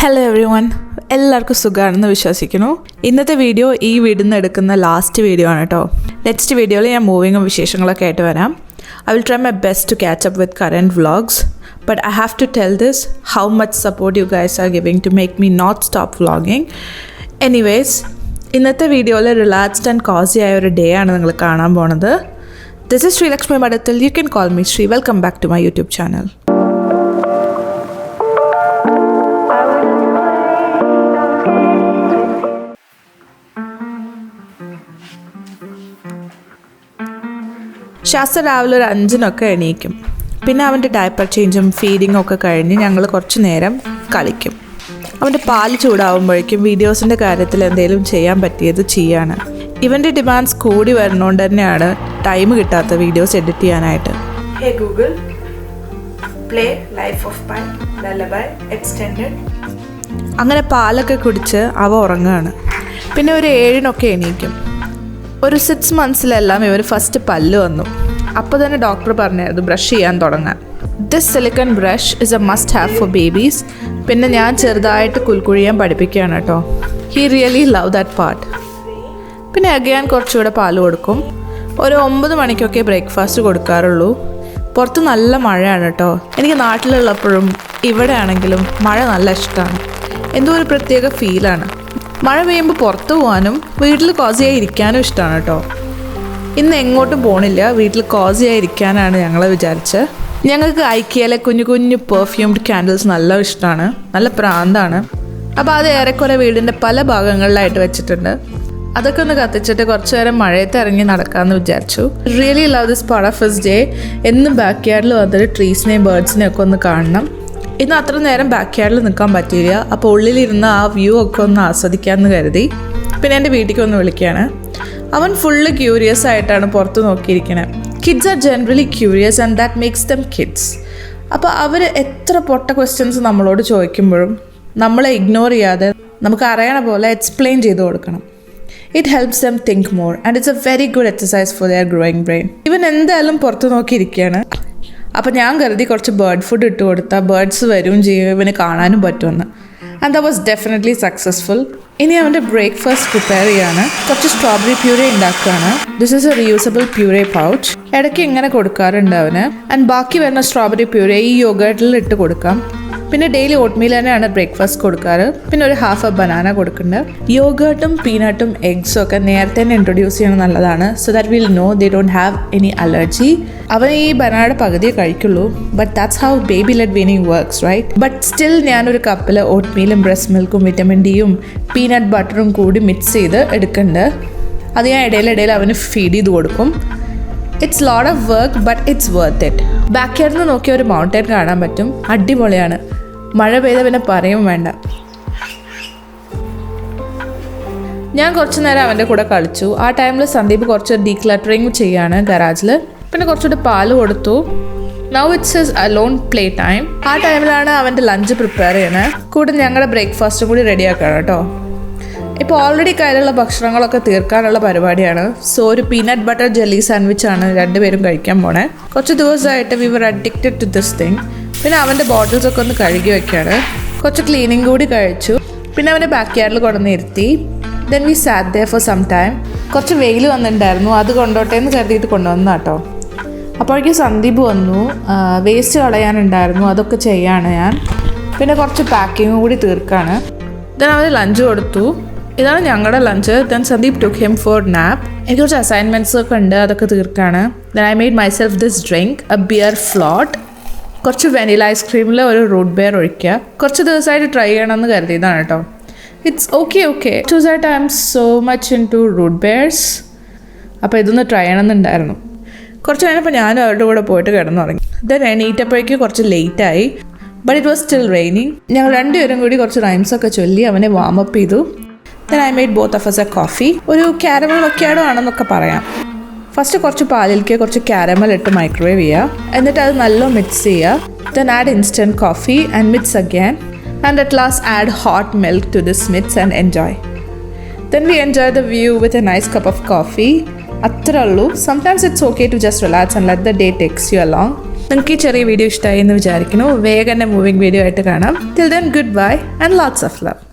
Hello every one, എല്ലാവർക്കും സുഖമാണെന്ന് വിശ്വസിക്കുന്നു. ഇന്നത്തെ വീഡിയോ ഈ വീടിൽ നിന്ന് എടുക്കുന്ന ലാസ്റ്റ് വീഡിയോ ആണ് കേട്ടോ. നെക്സ്റ്റ് വീഡിയോയിൽ ഞാൻ മൂവിങ്ങും വിശേഷങ്ങളൊക്കെ ആയിട്ട് വരാം. I will try my best to catch up with current vlogs, but I have to tell this, how much support you guys are giving to make me not stop vlogging. Anyways, ഇന്നത്തെ വീഡിയോയിൽ relaxed and Kosi ആയ ഒരു day ആണ് നിങ്ങൾ കാണാൻ പോണത്. This is Srilakshmi Madathil. You can call me Sri. Welcome back to my YouTube channel. ശാസ്ത്ര രാവിലെ ഒരു 5-നൊക്കെ എണീക്കും. പിന്നെ അവൻ്റെ ഡയപ്പർ ചേഞ്ചും ഫീഡിങ്ങും ഒക്കെ കഴിഞ്ഞ് ഞങ്ങൾ കുറച്ച് നേരം കളിക്കും. അവൻ്റെ പാല് ചൂടാവുമ്പോഴേക്കും വീഡിയോസിൻ്റെ കാര്യത്തിൽ എന്തെങ്കിലും ചെയ്യാൻ പറ്റിയത് ചെയ്യാണ്. ഇവൻ്റെ ഡിമാൻഡ്സ് കൂടി വരുന്നതുകൊണ്ട് തന്നെയാണ് ടൈം കിട്ടാത്ത വീഡിയോസ് എഡിറ്റ് ചെയ്യാനായിട്ട്. Hey Google, play life of Pi lullaby extended. അങ്ങനെ പാലൊക്കെ കുടിച്ച് അവ ഉറങ്ങുകയാണ്. പിന്നെ ഒരു 7-നൊക്കെ എണീക്കും. ഒരു 6 monthsലെല്ലാം ഇവർ ഫസ്റ്റ് പല്ല് വന്നു. അപ്പോൾ തന്നെ ഡോക്ടർ പറഞ്ഞായിരുന്നു ബ്രഷ് ചെയ്യാൻ തുടങ്ങാൻ. This silicone brush is a must have for babies. പിന്നെ ഞാൻ ചെറുതായിട്ട് കുൽക്കുഴിയാൻ പഠിപ്പിക്കുകയാണ് കേട്ടോ. He really love that part. പിന്നെ അഗൈൻ കുറച്ചുകൂടെ പാല് കൊടുക്കും. ഒരു 9 മണിക്കൊക്കെ ബ്രേക്ക്ഫാസ്റ്റ് കൊടുക്കാറുള്ളൂ. പുറത്ത് നല്ല മഴയാണ് കേട്ടോ. എനിക്ക് നാട്ടിലുള്ളപ്പോഴും ഇവിടെ ആണെങ്കിലും മഴ നല്ല ഇഷ്ടമാണ്. എന്തോ ഒരു പ്രത്യേക ഫീലാണ്. മഴ പെയ്യുമ്പോൾ പുറത്ത് പോകാനും വീട്ടിൽ കോസിയായി ഇരിക്കാനും ഇഷ്ടമാണ് കേട്ടോ. ഇന്ന് എങ്ങോട്ടും പോണില്ല, വീട്ടിൽ കോസിയായി ഇരിക്കാനാണ് ഞങ്ങൾ വിചാരിച്ചത്. ഞങ്ങൾക്ക് ഐക്കിയയിലെ കുഞ്ഞു കുഞ്ഞു പെർഫ്യൂംഡ് ക്യാൻഡിൽസ് നല്ല ഇഷ്ടമാണ്, നല്ല പ്രാന്താണ്. അപ്പോൾ അത് ഏറെക്കുറെ വീടിൻ്റെ പല ഭാഗങ്ങളിലായിട്ട് വെച്ചിട്ടുണ്ട്. അതൊക്കെ ഒന്ന് കത്തിച്ചിട്ട് കുറച്ച് നേരം മഴയത്ത് ഇറങ്ങി നടക്കാമെന്ന് വിചാരിച്ചു. Really love this part of his day. എന്നും ബാക്ക് യാർഡിൽ വന്നിട്ട് ട്രീസിനെയും ബേർഡ്സിനെയും ഒക്കെ ഒന്ന് കാണണം. ഇന്ന് അത്ര നേരം ബാക്ക് യാർഡിൽ നിൽക്കാൻ പറ്റിയില്ല. അപ്പോൾ ഉള്ളിലിരുന്ന് ആ വ്യൂ ഒക്കെ ഒന്ന് ആസ്വദിക്കാമെന്ന് കരുതി. പിന്നെ എൻ്റെ വീട്ടിലേക്ക് ഒന്ന് വിളിക്കുകയാണ്. അവൻ ഫുള്ള് ക്യൂരിയസ് ആയിട്ടാണ് പുറത്ത് നോക്കിയിരിക്കണേ. Kids are generally curious and that makes them kids. അപ്പോൾ അവർ എത്ര പൊട്ട ക്വസ്റ്റ്യൻസ് നമ്മളോട് ചോദിക്കുമ്പോഴും നമ്മളെ ഇഗ്നോർ ചെയ്യാതെ നമുക്ക് അറിയണ പോലെ എക്സ്പ്ലെയിൻ ചെയ്ത് കൊടുക്കണം. It helps dum think more and it's A very good exercise for their growing brain. ഇവൻ എന്തായാലും പുറത്ത് നോക്കിയിരിക്കുകയാണ്. അപ്പോൾ ഞാൻ കരുതി കുറച്ച് ബേർഡ് ഫുഡ് ഇട്ട് കൊടുത്താൽ ബേർഡ്സ് വരും ചെയ്യും, ഇവന് കാണാനും പറ്റുമെന്ന്. And that was definitely successful. ഇനി അവൻ്റെ ബ്രേക്ക്ഫാസ്റ്റ് പ്രിപ്പയർ ചെയ്യാണ്. കുറച്ച് സ്ട്രോബെറി പ്യൂരേ ഉണ്ടാക്കുകയാണ്. This is a reusable puree pouch. ഇടയ്ക്ക് ഇങ്ങനെ കൊടുക്കാറുണ്ട് അവന്. ആൻഡ് ബാക്കി വരുന്ന സ്ട്രോബെറി പ്യൂരേ ഈ യോഗേർട്ടിൽ ഇട്ട് കൊടുക്കാം. പിന്നെ ഡെയിലി ഓട്ട്മീൽ തന്നെയാണ് ബ്രേക്ക്ഫാസ്റ്റ് കൊടുക്കാറ്. പിന്നെ ഒരു ഹാഫ് ബനാന കൊടുക്കുന്നുണ്ട്. യോഗേർട്ടും പീനട്ടും എഗ്സും ഒക്കെ നേരത്തെ തന്നെ ഇൻട്രൊഡ്യൂസ് ചെയ്യണം നല്ലതാണ്. So that will know they don't have any allergy. അവൻ ഈ ബനാനയുടെ പകുതിയെ കഴിക്കുള്ളൂ. But that's how baby led weaning works, right? But still ഞാനൊരു കപ്പിൽ ഓട്ട്മീലും ബ്രസ്റ്റ് മിൽക്കും വിറ്റമിൻ ഡിയും പീനട്ട് ബട്ടറും കൂടി മിക്സ് ചെയ്ത് എടുക്കുന്നുണ്ട്. അത് ഞാൻ ഇടയിലിടയിൽ അവന് ഫീഡ് ചെയ്ത് കൊടുക്കും. It's lot of work but it's worth it. Back യാർഡിൽ നിന്ന് നോക്കിയ ഒരു മൗണ്ടൻ കാണാൻ പറ്റും. അടിപൊളിയാണ്. മഴ പെയ്ത പിന്നെ പറയും വേണ്ട. ഞാൻ കുറച്ച് നേരം അവൻ്റെ കൂടെ കളിച്ചു. ആ ടൈമിൽ സന്ദീപ് കുറച്ച് ഡീക്ലട്ടറിങ് ചെയ്യാണ് ഗരാജിൽ. പിന്നെ കുറച്ചുകൂടി പാല് കൊടുത്തു. Now it's his alone play time. ആ ടൈമിലാണ് അവൻ്റെ ലഞ്ച് പ്രിപ്പയർ ചെയ്യണത്. കൂടെ ഞങ്ങളുടെ ബ്രേക്ക്ഫാസ്റ്റും കൂടി റെഡിയാക്കണം കേട്ടോ. ഇപ്പോൾ ഓൾറെഡി കയ്യിലുള്ള ഭക്ഷണങ്ങളൊക്കെ തീർക്കാനുള്ള പരിപാടിയാണ്. സോ ഒരു പീനട്ട് ബട്ടർ ജെല്ലി സാൻഡ്വിച്ചാണ് രണ്ടുപേരും കഴിക്കാൻ പോണേ. കുറച്ച് ദിവസമായിട്ട് we were addicted to this thing. പിന്നെ അവൻ്റെ ബോട്ടിൽസൊക്കെ ഒന്ന് കഴുകി വയ്ക്കുകയാണ്. കുറച്ച് ക്ലീനിങ് കൂടി കഴിച്ചു. പിന്നെ അവൻ്റെ ബാക്ക് യാർഡിൽ കൊണ്ടുവന്ന് ഇരുത്തി. Then we sat there for some time. കുറച്ച് വെയിൽ വന്നിട്ടുണ്ടായിരുന്നു, അത് കൊണ്ടോട്ടെ എന്ന് കരുതിയിട്ട് കൊണ്ടുവന്ന കേട്ടോ. അപ്പോഴേക്കും സന്ദീപ് വന്നു. വേസ്റ്റ് കളയാനുണ്ടായിരുന്നു, അതൊക്കെ ചെയ്യാണ് ഞാൻ. പിന്നെ കുറച്ച് പാക്കിങ്ങും കൂടി തീർക്കാണ്. ദെൻ അവന് ലഞ്ച് കൊടുത്തു. ഇതാണ് ഞങ്ങളുടെ lunch. Then Sandeep took him for nap. എനിക്ക് കുറച്ച് അസൈൻമെൻറ്റ്സ് ഒക്കെ ഉണ്ട്, അതൊക്കെ തീർക്കാണ്. Then I made myself this drink, a beer float. കുറച്ച് വെനില ഐസ്ക്രീമിൽ ഒരു റൂട്ട് ബെയർ ഒഴിക്കുക. കുറച്ച് ദിവസമായിട്ട് ട്രൈ ചെയ്യണമെന്ന് കരുതിയതാണ് കേട്ടോ. It's okay. ചൂസായിട്ട് I am so much into root beers. അപ്പോൾ ഇതൊന്ന് ട്രൈ ചെയ്യണമെന്നുണ്ടായിരുന്നു. കുറച്ച് കഴിഞ്ഞപ്പോൾ ഞാനും അവരുടെ കൂടെ പോയിട്ട് കിടന്നുറങ്ങി. ദെൻ എണീറ്റപ്പോഴേക്കും കുറച്ച് ലേറ്റായി. But it was still raining. ഞങ്ങൾ രണ്ടുപേരും കൂടി കുറച്ച് റൈംസൊക്കെ ചൊല്ലി അവനെ വാമപ്പ് ചെയ്തു. Then I made both of us A coffee. ഒരു കാരമൽ മക്യാഡോ ആണെന്നൊക്കെ പറയാം. ഫസ്റ്റ് കുറച്ച് പാലിലേക്ക് കുറച്ച് കാരമൽ ഇട്ട് മൈക്രോവേവ് ചെയ്യുക. എന്നിട്ട് അത് നല്ല മിക്സ് ചെയ്യുക. Then add instant coffee and mix again. And at last add hot milk to this mix and enjoy. Then we enjoy the view with a nice cup of coffee. അത്രേ ഉള്ളൂ. Sometimes it's okay to just relax and let the day takes you along. നിങ്ങൾക്ക് ഈ ചെറിയ video ഇഷ്ടമായി എന്ന് വിചാരിക്കുന്നു. വേഗം തന്നെ മൂവിങ് വീഡിയോ ആയിട്ട് കാണാം. Till then good bye and lots of love.